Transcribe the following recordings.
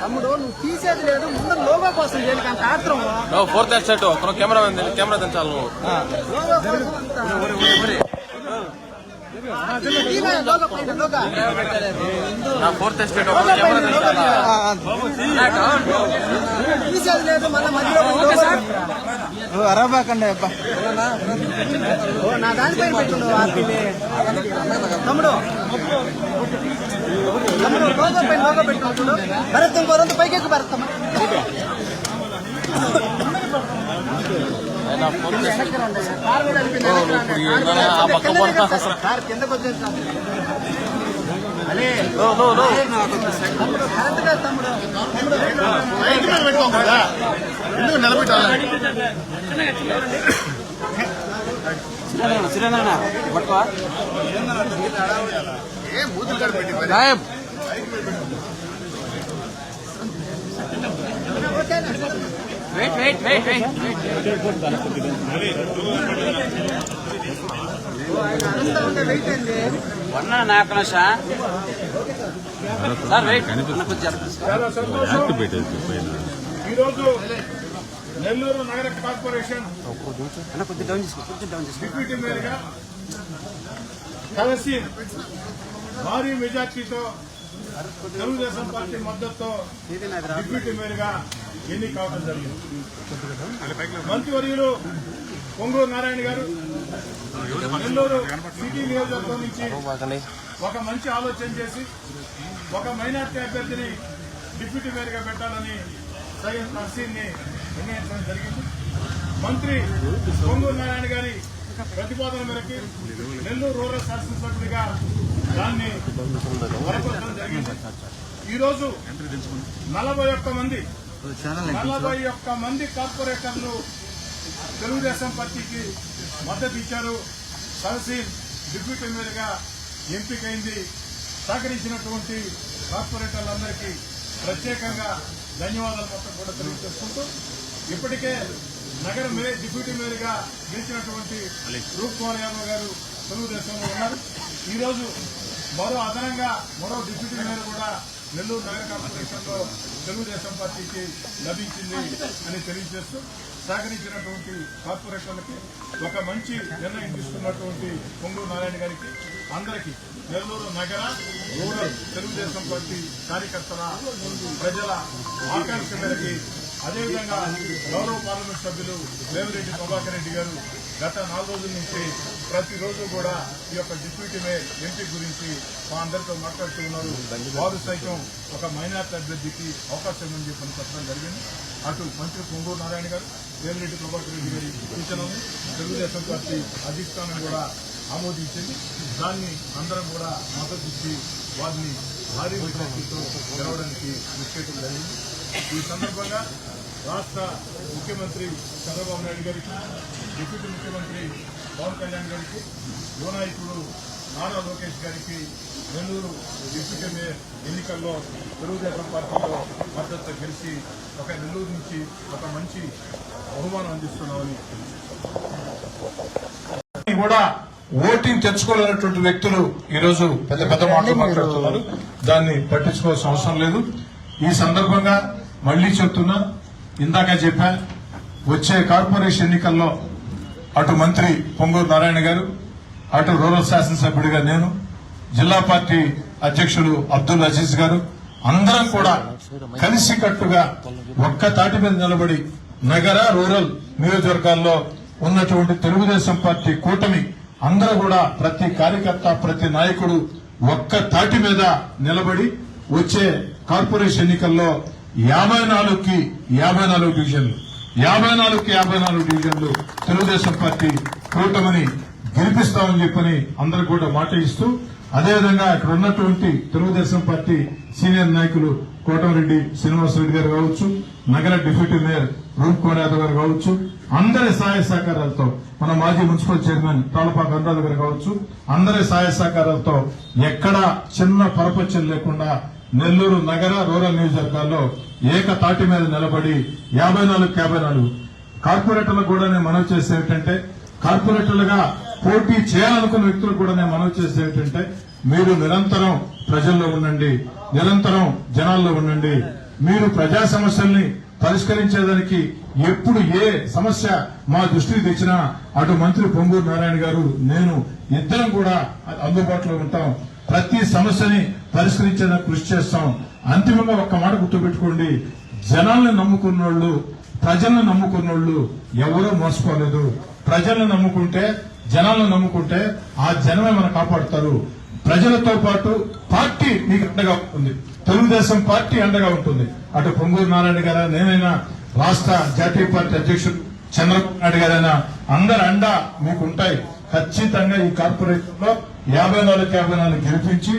తమ్ముడు నువ్వు తీసేది లేదు, ముందు లోగో కోసం చేయడానికి అంత ఆత్రం. ఫోర్త్ ఎస్టేట్ కెమెరా దించాలి నువ్వు. ఫోర్త్ ఎస్టేట్ తీసేది లేదు, మళ్ళీ మధ్యలో అరబాకండి అబ్బా నా దానిపైన పెట్టు తమ్ముడు. తమ్ముడు లోగో పైన లోగో పెట్టుకుంటుడు. భరత్ ఇంకోరంతా పైకి భరతమ్మ కిందకు వచ్చేస్తాను. కరెక్ట్ గా తమ్ముడు ఎందుకు నిలబెట్టాలి? ఏ మూతులు కడిపెట్టి ఈరోజు నెల్లూరు నగర కార్పొరేషన్ డిప్యూటీ మేయర్గా కలిసి భారీ మెజార్టీతో తెలుగుదేశం పార్టీ మద్దతుతో డిప్యూటీ మేయర్గా ఎన్నిక కావడం జరిగింది. మంత్రివర్యులు పొంగూరు నారాయణ గారు నెల్లూరు సిటీ నియోజకవర్గం నుంచి ఒక మంచి ఆలోచన చేసి ఒక మైనార్టీ అభ్యర్థిని డిప్యూటీ మేయర్గా పెట్టాలని సయ్యద్ నర్సీని నిర్ణయించడం జరిగింది. మంత్రి పొంగూరు నారాయణ గారి ప్రతిపాదన మేరకు నెల్లూరు రూరల్ శాసనసభ్యుడిగా దాన్ని బలపరచడం జరిగింది. ఈరోజు 41 మంది కార్పొరేటర్లు తెలుగుదేశం పార్టీకి మద్దతు ఇచ్చారు. తహసీల్ డిప్యూటీ మేయర్గా ఎంపికైంది. సహకరించినటువంటి కార్పొరేటర్లందరికీ ప్రత్యేకంగా ధన్యవాదాలు మొత్తం కూడా తెలియజేసుకుంటూ ఇప్పటికే నగర డిప్యూటీ మేయర్గా గెలిచినటువంటి రూప్ కుమార్ యాదవ్ గారు తెలుగుదేశంలో ఉన్నారు. ఈరోజు అదనంగా మరో డిప్యూటీ మేయర్ కూడా నెల్లూరు నగర కార్పొరేషన్ లో తెలుగుదేశం పార్టీకి లభించింది అని తెలియజేస్తూ సహకరించినటువంటి కార్పొరేషన్లకి ఒక మంచి నిర్ణయం తీసుకున్నటువంటి పొంగూరు నారాయణ గారికి అందరికీ నెల్లూరు నగర రూరల్ తెలుగుదేశం పార్టీ కార్యకర్తల ప్రజల ఆకాంక్ష మేరకి అదేవిధంగా గౌరవ పార్లమెంట్ సభ్యులు వేమిరెడ్డి ప్రభాకర్ రెడ్డి గారు గత 4 రోజుల నుంచి ప్రతిరోజు కూడా ఈ యొక్క డిప్యూటీ మేయర్ ఎంపీ గురించి మా అందరితో మాట్లాడుతూ ఉన్నారు. వారు సైతం ఒక మైనార్టీ అభ్యర్థికి అవకాశం అని చెప్పని చెప్పడం జరిగింది. అటు మంత్రి పొంగూరు నారాయణ గారు, వేమిరెడ్డి ప్రభాకర్ రెడ్డి గారి సూచనలను తెలుగుదేశం పార్టీ అధిష్టానం కూడా ఆమోదించింది. దాన్ని అందరం కూడా మద్దతు ఇచ్చి వారిని భారీ మెజార్టీతో గెలవడానికి నిశ్చయించడం జరిగింది. ఈ సందర్భంగా రాష్ట్ర ముఖ్యమంత్రి చంద్రబాబు నాయుడు గారికి, డిప్యూటీ ముఖ్యమంత్రి పవన్ కళ్యాణ్ గారికి, యువ నాయకుడు నారా లోకేష్ గారికి నెల్లూరు డిప్యూటీ మేయర్ ఎన్నికల్లో తెలుగుదేశం పార్టీలో మద్దతు గెలిచి ఒక నెల్లూరు నుంచి ఒక మంచి బహుమానం అందిస్తున్నామని కూడా ఓటింగ్ తెచ్చుకోలేనటువంటి వ్యక్తులు ఈరోజు పెద్ద పెద్ద మాటలు మాట్లాడుతున్నారు. దాన్ని పట్టించుకోవాల్సిన అవసరం లేదు. ఈ సందర్భంగా మళ్లీ చెప్తున్నా, ఇందాక చెప్పా, వచ్చే కార్పొరేషన్ ఎన్నికల్లో అటు మంత్రి పొంగూరు నారాయణ గారు, అటు రూరల్ శాసనసభ్యుడిగా నేను, జిల్లా పార్టీ అధ్యక్షులు అబ్దుల్ అజీజ్ గారు అందరం కూడా కలిసికట్టుగా ఒక్క తాటి మీద నిలబడి నగర రూరల్ నియోజకవర్గాల్లో ఉన్నటువంటి తెలుగుదేశం పార్టీ కూటమి అందరూ కూడా ప్రతి కార్యకర్త, ప్రతి నాయకుడు ఒక్క తాటి మీద నిలబడి వచ్చే కార్పొరేషన్ ఎన్నికల్లో 54కి 54 డివిజన్లు 54 డివిజన్లు తెలుగుదేశం పార్టీ కూటమిని గెలిపిస్తామని చెప్పని అందరూ కూడా మాట ఇస్తూ, అదేవిధంగా ఇక్కడ ఉన్నటువంటి తెలుగుదేశం పార్టీ సీనియర్ నాయకులు కోటమిరెడ్డి శ్రీనివాసరెడ్డి గారు కావచ్చు, నగర డిప్యూటీ మేయర్ రూప్ కుమార్ యాదవ్ గారు కావచ్చు, అందరి సహాయ సహకారాలతో మన మాజీ మున్సిపల్ చైర్మన్ తాళపాక అనురాధ గారు కావచ్చు, అందరి సహాయ సహకారాలతో ఎక్కడా చిన్న పరపచ్చలు లేకుండా నెల్లూరు నగర రూరల్ నియోజకవర్గాల్లో ఏకతాటి మీద నిలబడి 54 కార్పొరేటర్లకు కూడా నేను మనవి చేసే ఏంటంటే, కార్పొరేటర్లుగా పోటీ చేయాలనుకున్న వ్యక్తులు కూడా నేను మనవి చేసేది ఏంటంటే మీరు నిరంతరం ప్రజల్లో ఉండండి, నిరంతరం జనాల్లో ఉండండి. మీరు ప్రజా సమస్యల్ని పరిష్కరించేదానికి ఎప్పుడు ఏ సమస్య మా దృష్టికి తెచ్చినా అటు మంత్రి పొంగూరు నారాయణ గారు నేను ఇద్దరం కూడా అందుబాటులో ఉంటాం. ప్రతి సమస్యని పరిష్కరించేందుకు కృషి చేస్తాం. అంతిమంగా ఒక్క మాట గుర్తుపెట్టుకోండి, జనాల్ని నమ్ముకున్నోళ్ళు, ప్రజలను నమ్ముకున్నోళ్ళు ఎవరూ మోసపోలేదు. ప్రజలను నమ్ముకుంటే, జనాలను నమ్ముకుంటే ఆ జనమే మనం కాపాడుతారు. ప్రజలతో పాటు పార్టీ మీకు అండగా ఉంటుంది. తెలుగుదేశం పార్టీ అండగా ఉంటుంది. అటు పొంగూరు నారాయణ గారా, నేనైనా, రాష్ట్ర జాతీయ పార్టీ అధ్యక్షుడు చంద్రబాబు నాయుడు గారైనా అందరి అండ మీకు ఉంటాయి. ఖచ్చితంగా ఈ కార్పొరేషన్ లో 54 గెలిపించి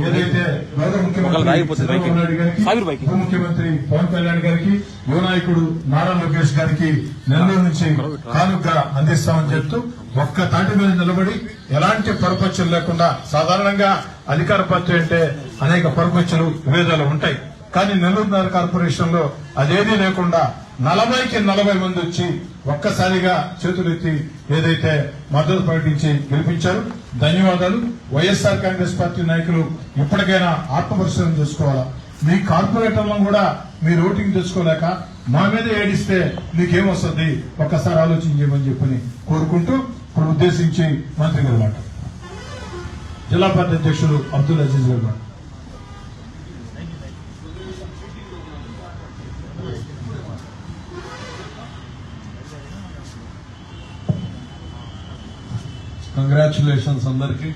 ఏదైతే గౌరవ ముఖ్యమంత్రి చంద్రబాబు నాయుడు గారికి, ఉప ముఖ్యమంత్రి పవన్ కళ్యాణ్ గారికి, యువ నాయకుడు నారా లోకేష్ గారికి నెల్లూరు నుంచి కానుక అందిస్తామని చెప్తూ ఒక్క తాటి మీద నిలబడి ఎలాంటి పొరపచ్చులు లేకుండా, సాధారణంగా అధికార పార్టీ అంటే అనేక పొరపచ్చులు విభేదాలు ఉంటాయి. కానీ నెల్లూరు నగర కార్పొరేషన్ లో అదేదీ లేకుండా 40కి 40 మంది వచ్చి ఒక్కసారిగా చేతులెత్తి ఏదైతే మద్దతు ప్రకటించి గెలిపించారు. ధన్యవాదాలు. వైఎస్ఆర్ కాంగ్రెస్ పార్టీ నాయకులు ఇప్పటికైనా ఆత్మపరిశీలన చేసుకోవాలా. మీ కార్పొరేటర్లను కూడా మీరు ఓటింగ్ తెచ్చుకోలేక మా మీద ఏడిస్తే మీకేమొస్తుంది, ఒక్కసారి ఆలోచించమని చెప్పని కోరుకుంటూ ఇప్పుడు ఉద్దేశించి మంత్రి గారు మాట, జిల్లా పార్టీ అధ్యక్షులు అబ్దుల్ అజీజ్ గారు మాట. కంగ్రాచులేషన్స్ అందరికి.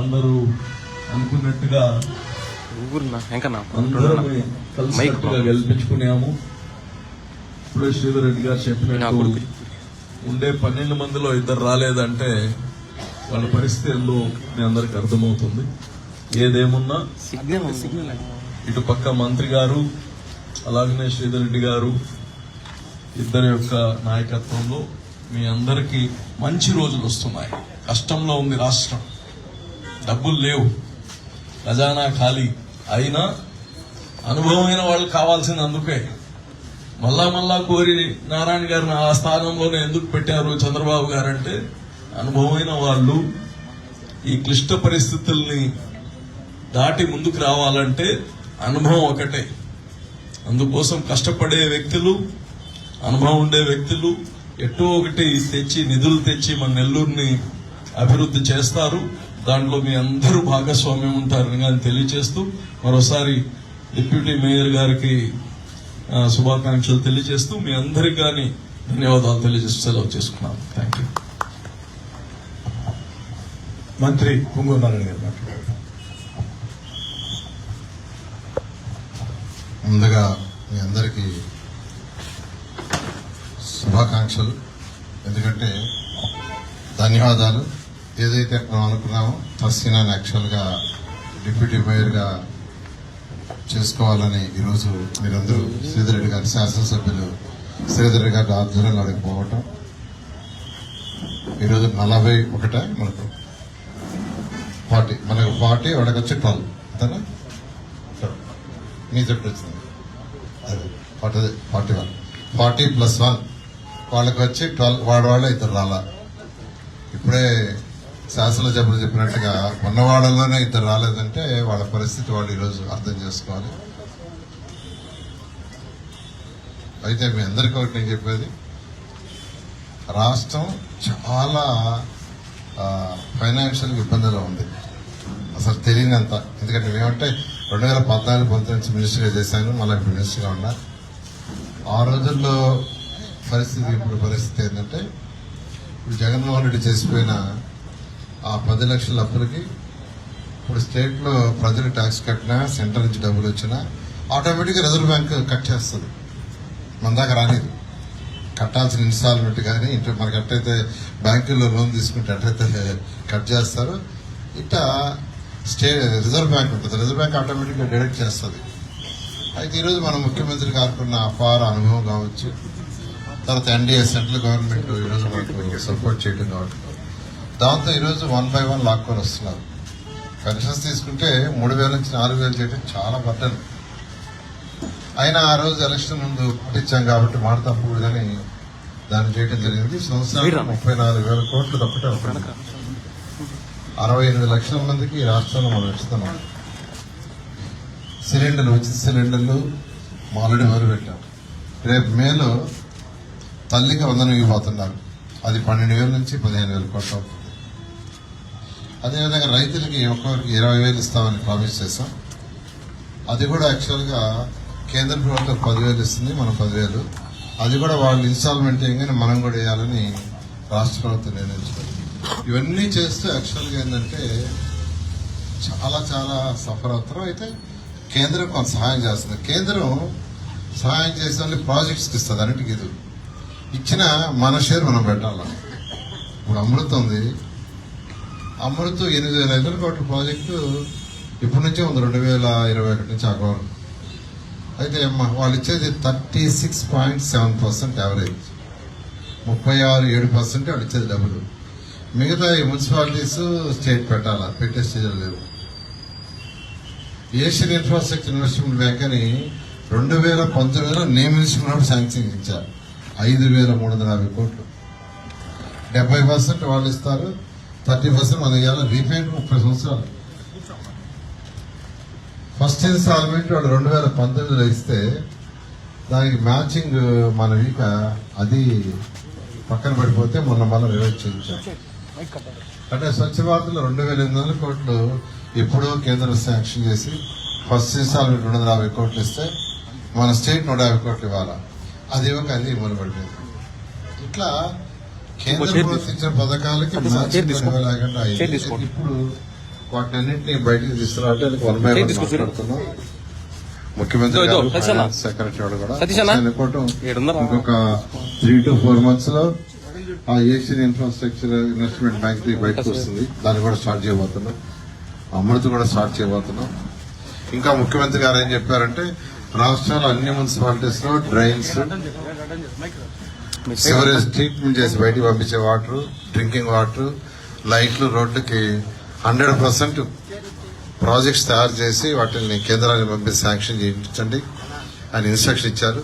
అందరూ అనుకున్నట్టుగా అందరం కలిసికట్టుగా గెలిపించుకున్నాము. ఇప్పుడే శ్రీధర్ రెడ్డి గారు చెప్పినట్టు ఉండే 12 మందిలో 2 రాలేదంటే వాళ్ళ పరిస్థితి ఏందో మీ అందరికి అర్థమవుతుంది. ఏదేమున్నా ఇటు పక్క మంత్రి గారు అలాగనే శ్రీధర్ రెడ్డి గారు ఇద్దరి యొక్క నాయకత్వంలో మీ అందరికీ మంచి రోజులు వస్తున్నాయి. కష్టంలో ఉంది రాష్ట్రం, డబ్బులు లేవు, ఖజానా ఖాళీ అయినా అనుభవమైన వాళ్ళు కావాల్సింది. అందుకే మళ్ళా కోరి నారాయణ గారిని ఆ స్థానంలోనే ఎందుకు పెట్టారు చంద్రబాబు గారు అంటే, అనుభవమైన వాళ్ళు ఈ క్లిష్ట పరిస్థితుల్ని దాటి ముందుకు రావాలంటే అనుభవం ఒకటే. అందుకోసం కష్టపడే వ్యక్తులు, అనుభవం ఉండే వ్యక్తులు ఎటో ఒకటి తెచ్చి, నిధులు తెచ్చి మన నెల్లూరుని అభివృద్ధి చేస్తారు. దాంట్లో మీ అందరూ భాగస్వామ్యం ఉంటారని కానీ తెలియజేస్తూ మరోసారి డిప్యూటీ మేయర్ గారికి శుభాకాంక్షలు తెలియజేస్తూ మీ అందరికి కానీ ధన్యవాదాలు తెలియజేస్తూ సెలవు చేసుకున్నాను. Thank you. మంత్రి పొంగూరు నారాయణ గారు మాట్లాడారు. ముందుగా మీ అందరికీ శుభాకాంక్షలు. ఎందుకంటే ధన్యవాదాలు. ఏదైతే మనం అనుకున్నామో తస్సీనాన్ని యాక్చువల్గా డిప్యూటీ మేయర్గా చేసుకోవాలని ఈరోజు మీరందరూ శ్రీధర్ రెడ్డి గారి శాసనసభ్యులు శ్రీధర్ రెడ్డి గారి ఆధ్వర్యంలో అక్కడికి పోవటం, ఈరోజు 41 మనకు 40, మనకు 40 వాడికి వచ్చి 12 అంతేనా? మీ చెప్పు వచ్చింది అదే 41, 40+1 వాళ్ళకి వచ్చి 12. వాళ్ళ 2 రాలా. ఇప్పుడే శాసనసభ్యులు చెప్పినట్టుగా ఉన్నవాళ్ళలోనే 2 రాలేదంటే వాళ్ళ పరిస్థితి వాళ్ళు ఈరోజు అర్థం చేసుకోవాలి. అయితే మీ అందరికీ ఒకటి నేను చెప్పేది, రాష్ట్రం చాలా ఫైనాన్షియల్ ఇబ్బందిలో ఉంది, అసలు తెలియనంత. ఎందుకంటే మేమంటే 2014-15 నుంచి మినిస్టర్గా చేశాను, మళ్ళీ ఇప్పుడు మినిస్టర్గా ఉన్నా. ఆ రోజుల్లో పరిస్థితి ఇప్పుడు పరిస్థితి ఏంటంటే, ఇప్పుడు జగన్మోహన్ రెడ్డి చేసిపోయిన ఆ 10 లక్షల అప్పులకి ఇప్పుడు స్టేట్లో ప్రజలు ట్యాక్స్ కట్టినా, సెంటర్ నుంచి డబ్బులు వచ్చినా ఆటోమేటిక్గా రిజర్వ్ బ్యాంక్ కట్ చేస్తుంది. మన దాకా రాలేదు. కట్టాల్సిన ఇన్స్టాల్మెంట్ కానీ మనకి ఎట్టయితే బ్యాంకుల్లో లోన్ తీసుకుంటే ఎట్టయితే కట్ చేస్తారో ఇట్లా రిజర్వ్ బ్యాంక్ ఉంటుంది. రిజర్వ్ బ్యాంక్ ఆటోమేటిక్గా డిడక్ట్ చేస్తుంది. అయితే ఈరోజు మన ముఖ్యమంత్రి గారుకున్న అపార అనుభవం కావచ్చు, తర్వాత ఎన్డీఏ సెంట్రల్ గవర్నమెంట్ ఈరోజు మనకు సపోర్ట్ చేయడం కావచ్చు, దాంతో ఈరోజు 1 by 1 లాక్కొని వస్తున్నారు. పెన్షన్స్ తీసుకుంటే 3,000 నుంచి 4,000 చేయడం చాలా బర్డన్. అయినా ఆ రోజు ఎలక్షన్ ముందు పాటించాం కాబట్టి మాట తప్పకూడదని దాన్ని చేయడం జరిగింది. సంవత్సరానికి 34,000 కోట్లు తప్పటే ఉంటుంది. 68 లక్షల మందికి ఈ రాష్ట్రంలో మనం ఇస్తున్నాం. సిలిండర్లు, ఉచిత సిలిండర్లు ఆల్రెడీ మొదలుపెట్టాం. రేపు మేలో తల్లికి వందనం ఇవ్వబోతున్నారు. అది 12,000 నుంచి 15,000 కోట్లు అవుతుంది. అదేవిధంగా రైతులకి ఒక్కొక్కరికి 20,000 ఇస్తామని ప్రామిస్ చేశాం. అది కూడా యాక్చువల్గా కేంద్ర ప్రభుత్వం 10,000 ఇస్తుంది, మనం 10,000. అది కూడా వాళ్ళు ఇన్స్టాల్మెంట్ చేయగానే మనం కూడా వేయాలని రాష్ట్ర ప్రభుత్వం నిర్ణయించుకుంది. ఇవన్నీ చేస్తూ యాక్చువల్గా ఏంటంటే చాలా చాలా సఫర్ అవుతారు. అయితే కేంద్రం కొంత సహాయం చేస్తుంది. కేంద్రం సహాయం చేసే ప్రాజెక్ట్స్కి ఇస్తుంది, అన్నిటికీ ఇది ఇచ్చిన మన షేర్ మనం పెట్టాలి. ఇప్పుడు అమృత్ ఉంది, అమృత్ 8,500 కోట్ల ప్రాజెక్టు ఇప్పటి నుంచే ఉంది 2021 నుంచి అకౌంట్. అయితే వాళ్ళు ఇచ్చేది 36.7% యావరేజ్, 36.7% వాళ్ళు ఇచ్చేది డబ్బులు. మిగతా ఈ మున్సిపాలిటీస్ స్టేట్ పెట్టాలా, పెట్టే స్టేజ్లు లేవు. ఏషియన్ ఇన్ఫ్రాస్ట్రక్చర్ ఇన్వెస్ట్మెంట్ బ్యాంక్ అని 2019లో నియమించుకున్నప్పుడు శాంక్షన్ ఇచ్చారు 5,350 కోట్లు. 70% వాళ్ళు ఇస్తారు, 30% మన ఇవ్వాలి. రీపేమెంట్ 30 సంవత్సరాలు. ఫస్ట్ ఇన్స్టాల్మెంట్ వాడు 2019లో ఇస్తే దానికి మ్యాచింగ్ మన వీక అది పక్కన పడిపోతే మొన్న మళ్ళీ రివైజ్ చేయించాం. అంటే స్వచ్ఛ భారత్లో 2,800 కోట్లు ఎప్పుడో కేంద్రం శాంక్షన్ చేసి ఫస్ట్ ఇన్స్టాల్మెంట్ 250 కోట్లు ఇస్తే మన స్టేట్ 150 కోట్లు ఇవ్వాలా. అది ఇవ్వక అది మొదలుపడిపోయింది. ఇట్లా కేంద్ర ప్రభుత్వం ఇచ్చిన పథకాలకి మ్యాచింగ్ ఇవ్వలేకుండా ఇప్పుడు వాటినన్నింటినీ బయటికి తీసుకురావడానికి 1 by 1 మాట్లాడుతున్నాం. ముఖ్యమంత్రి గారు, ఫైనాన్స్ సెక్రటరీ వాడు కూడా ఇంకొక 3 to 4 months లో ఆ ఏషియన్ ఇన్ఫ్రాస్ట్రక్చర్ ఇన్వెస్ట్మెంట్ బ్యాంక్ బయటకు వస్తుంది. దాన్ని కూడా స్టార్ట్ చేయబోతున్నాం. అమృత్ కూడా స్టార్ట్ చేయబోతున్నాం. ఇంకా ముఖ్యమంత్రి గారు ఏం చెప్పారంటే రాష్ట్రాల అన్ని మున్సిపాలిటీస్ లో డ్రైన్స్, సివరేజ్ ట్రీట్మెంట్ చేసి బయటికి పంపించే వాటర్, డ్రింకింగ్ వాటర్, లైట్లు, రోడ్లకి 100% ప్రాజెక్ట్స్ తయారు చేసి వాటిని కేంద్రానికి పంపించి శాంక్షన్ చేయించండి అని ఇన్స్ట్రక్షన్ ఇచ్చారు.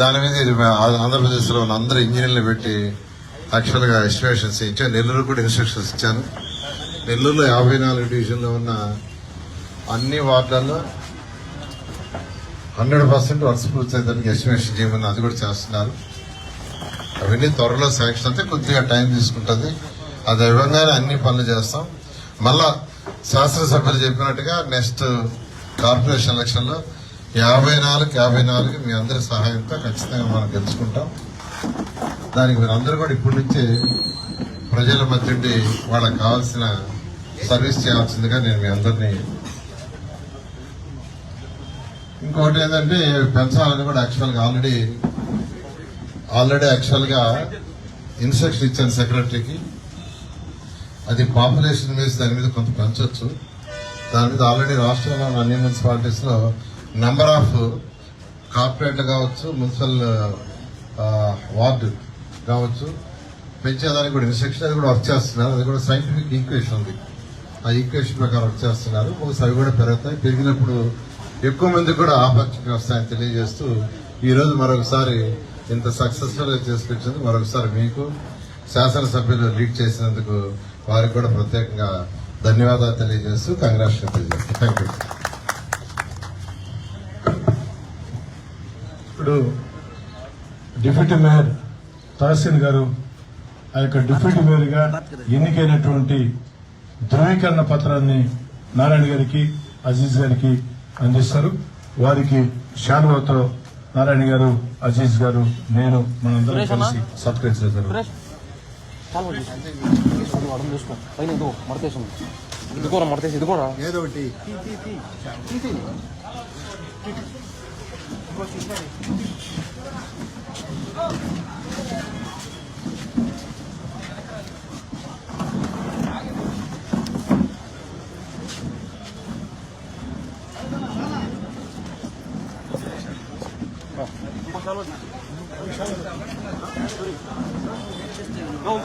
దాని మీద ఆంధ్రప్రదేశ్లో ఉన్న అందరు ఇంజనీర్లు పెట్టి యాక్చువల్గా ఎస్టిమేషన్స్ ఇచ్చాను. నెల్లూరు కూడా ఇన్స్ట్రక్షన్స్ ఇచ్చాను. నెల్లూరులో 54 డివిజన్లో ఉన్న అన్ని వార్డులలో 100% వర్క్స్ పూర్తయ్యేదానికి ఎస్టిమేషన్ చేయమని అది కూడా చేస్తున్నారు. అవన్నీ త్వరలో శాంక్షన్ అయితే కొద్దిగా టైం తీసుకుంటుంది. అది ఇవ్వగానే అన్ని పనులు చేస్తాం. మళ్ళా శాసనసభ్యులు చెప్పినట్టుగా నెక్స్ట్ కార్పొరేషన్ ఎలక్షన్ లో 54 మీ అందరి సహాయంతో ఖచ్చితంగా మనం గెలుచుకుంటాం. దానికి మీరందరూ కూడా ఇప్పటి నుంచే ప్రజల మధ్య ఉండి వాళ్ళకి కావాల్సిన సర్వీస్ చేయాల్సిందిగా నేను మీ అందరినీ. ఇంకోటి ఏంటంటే పెంచాలని కూడా ఆల్రెడీ యాక్చువల్గా ఇన్స్ట్రక్షన్ ఇచ్చాను సెక్రటరీకి. అది పాపులేషన్ బేస్ దాని మీద కొంత పెంచవచ్చు. దాని మీద ఆల్రెడీ రాష్ట్రంలో అన్ని మున్సిపాలిటీస్ లో నెంబర్ ఆఫ్ కార్పొరేట్లు కావచ్చు, మున్సిపల్ వార్డు కావచ్చు పెంచేదానికి కూడా ఇన్స్ట్రక్షన్ అది కూడా వర్క్ చేస్తున్నారు. అది కూడా సైంటిఫిక్ ఈక్వేషన్ ఉంది. ఆ ఈక్వేషన్ ప్రకారం వర్క్ చేస్తున్నారు. అవి కూడా పెరుగుతాయి. పెరిగినప్పుడు ఎక్కువ మంది కూడా ఆపర్చునిటీ వస్తాయని తెలియజేస్తూ ఈ రోజు మరొకసారి ఇంత సక్సెస్ఫుల్ గా చేసుకొచ్చింది మరొకసారి మీకు శాసనసభ్యులు లీడ్ చేసినందుకు వారికి కూడా ప్రత్యేకంగా ధన్యవాదాలు తెలియజేస్తూ కంగ్రాచులేషన్ తెలియజేస్తాను. Thank you. ఇప్పుడు డిప్యూటీ మేయర్ తహసీన్ గారు ఆ యొక్క డిప్యూటీ మేయర్ గా ఎన్నికైనటువంటి ధృవీకరణ పత్రాన్ని నారాయణ గారికి, అజీజ్ గారికి అందిస్తారు. వారికి శాలువాతో నారాయణ గారు, అజీజ్ గారు, నేను మనందరం కలిసి సత్కరించారు. ఇది కూడా ఏదో ఒకటి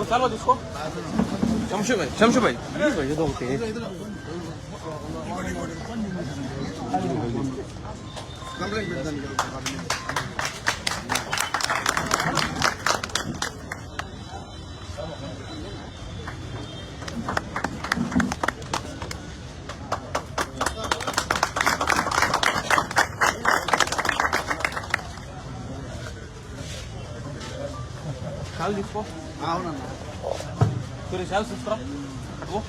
సాల్వా తీసుకో. శంషుభాయ్ ఏదో ఒకటి కంప్లైంట్ పెడతాను. శాల్ తీసుకో. అవునన్నా. సరే శాల్ తీసుకురా. అటుకో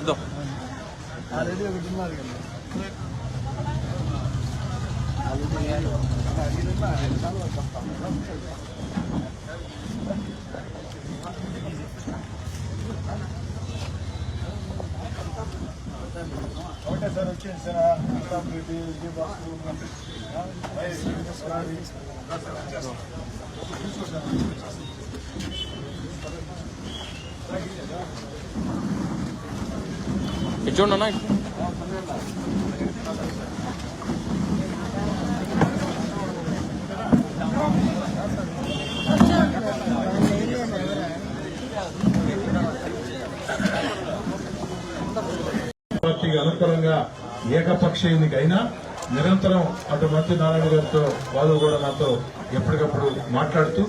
ఇదో ఆల్రెడీ ఒకటి ఉన్నారు కదా. ఒకటే సార్ వచ్చింది సార్ ఇది చూడండి అన్న. పార్టీకి అనుకూలంగా ఏకపక్ష ఎన్నికైనా నిరంతరం అటు మంత్రి నారాయణ గారితో వాళ్ళు కూడా నాతో ఎప్పటికప్పుడు మాట్లాడుతూ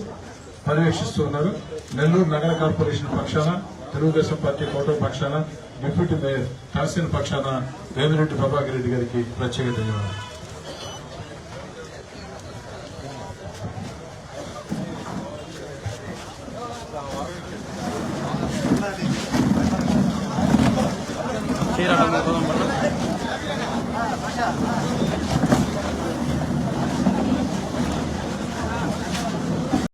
పర్యవేక్షిస్తూ ఉన్నారు. నెల్లూరు నగర కార్పొరేషన్ పక్షాన, తెలుగుదేశం పార్టీ కోట పక్షాన, డిప్యూటీ మేయర్ తహసీల్ పక్షాన వేమిరెడ్డి ప్రభాకర్ రెడ్డి గారికి ప్రత్యేక ధన్యవాదాలు. చీర